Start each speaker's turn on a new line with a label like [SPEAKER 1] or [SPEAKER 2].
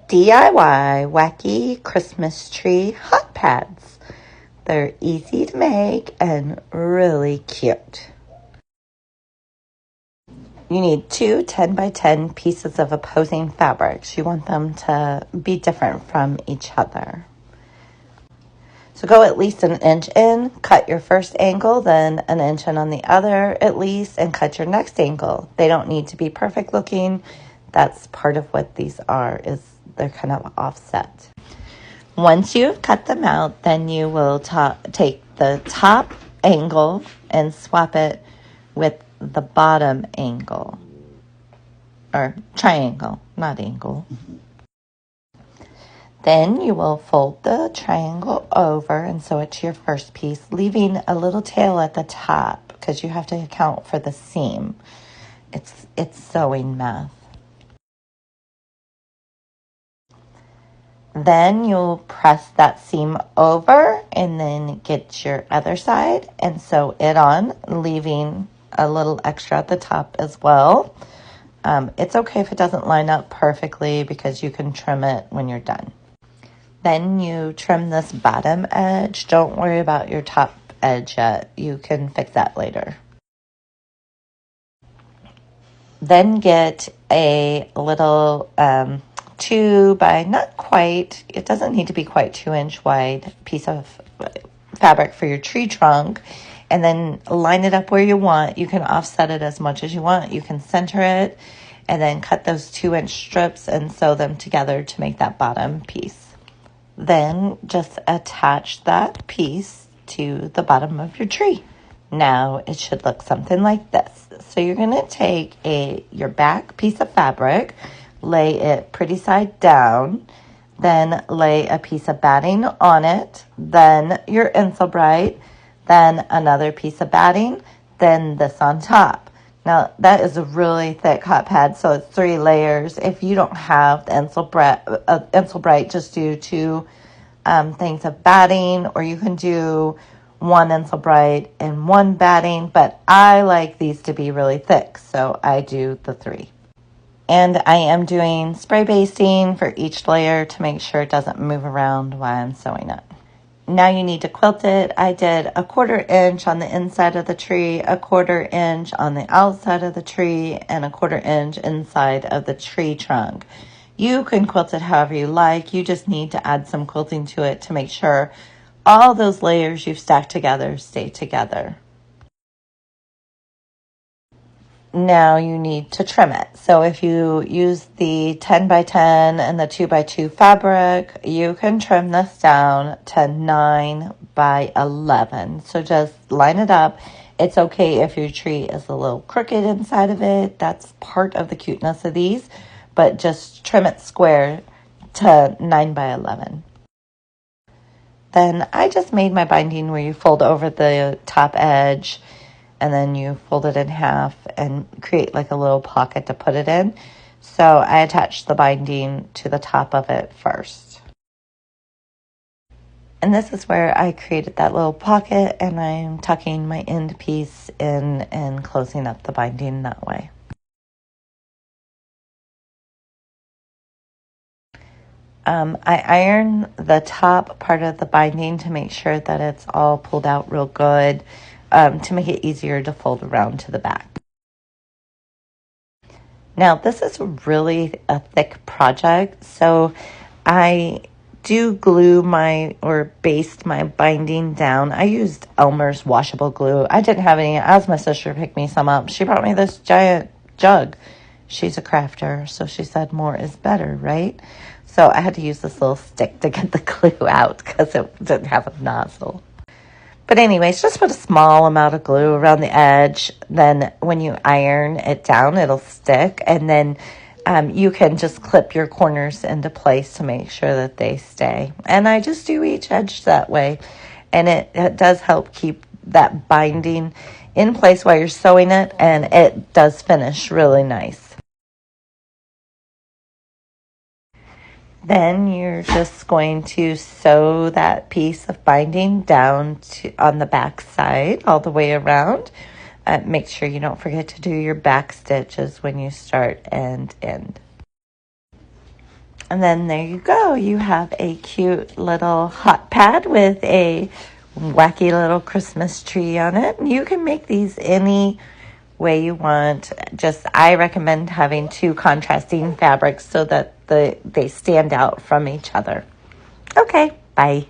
[SPEAKER 1] DIY wacky Christmas tree hot pads. They're easy to make and really cute. You need two 10 by 10 pieces of opposing fabrics. You want them to be different from each other. So go at least an inch in, cut your first angle, then an inch in on the other at least, and cut your next angle. They don't need to be perfect looking. That's part of what these are, is they're kind of offset. Once you've cut them out, then you will take the top angle and swap it with the bottom angle, or triangle, not angle. Then you will fold the triangle over and sew it to your first piece, leaving a little tail at the top because you have to account for the seam. It's sewing math. Then you'll press that seam over and then get your other side and sew it on, leaving a little extra at the top as well. It's okay if it doesn't line up perfectly because you can trim it when you're done. Then you trim this bottom edge. Don't worry about your top edge yet. You can fix that later. Then get a little 2 by not quite, it doesn't need to be quite 2-inch wide piece of fabric for your tree trunk, and then line it up where you want. You can offset it as much as you want. You can center it and then cut those 2-inch strips and sew them together to make that bottom piece. Then just attach that piece to the bottom of your tree. Now it should look something like this. So you're going to take your back piece of fabric, lay it pretty side down, then lay a piece of batting on it, then your Insul Bright, then another piece of batting, then this on top. Now that is a really thick hot pad, so it's 3 layers. If you don't have the Insul Bright, just do 2 things of batting, or you can do 1 Insul Bright and 1 batting, but I like these to be really thick, so I do the 3. And I am doing spray basting for each layer to make sure it doesn't move around while I'm sewing it. Now you need to quilt it. I did a 1/4 inch on the inside of the tree, a 1/4 inch on the outside of the tree, and a 1/4 inch inside of the tree trunk. You can quilt it however you like. You just need to add some quilting to it to make sure all those layers you've stacked together stay together. Now you need to trim it. So if you use the 10 by 10 and the 2 by 2 fabric, you can trim this down to 9 by 11. So just line it up. It's okay if your tree is a little crooked inside of it. That's part of the cuteness of these, but just trim it square to 9 by 11. Then I just made my binding where you fold over the top edge and then you fold it in half and create like a little pocket to put it in. So I attached the binding to the top of it first. And this is where I created that little pocket, and I'm tucking my end piece in and closing up the binding that way. I iron the top part of the binding to make sure that it's all pulled out real good, to make it easier to fold around to the back. Now this is really a thick project, so I do glue or baste my binding down. I used Elmer's washable glue. I didn't have any. I asked my sister to pick me some up. She brought me this giant jug. She's a crafter, so she said more is better, right? So I had to use this little stick to get the glue out because it didn't have a nozzle. But anyways, just put a small amount of glue around the edge. Then when you iron it down, it'll stick. And then you can just clip your corners into place to make sure that they stay. And I just do each edge that way. And it does help keep that binding in place while you're sewing it. And it does finish really nice. Then you're just going to sew that piece of binding down on the back side all the way around. Make sure you don't forget to do your back stitches when you start and end. And then there you go. You have a cute little hot pad with a wacky little Christmas tree on it. You can make these any way you want. Just I recommend having two contrasting fabrics so that they stand out from each other. Okay, bye.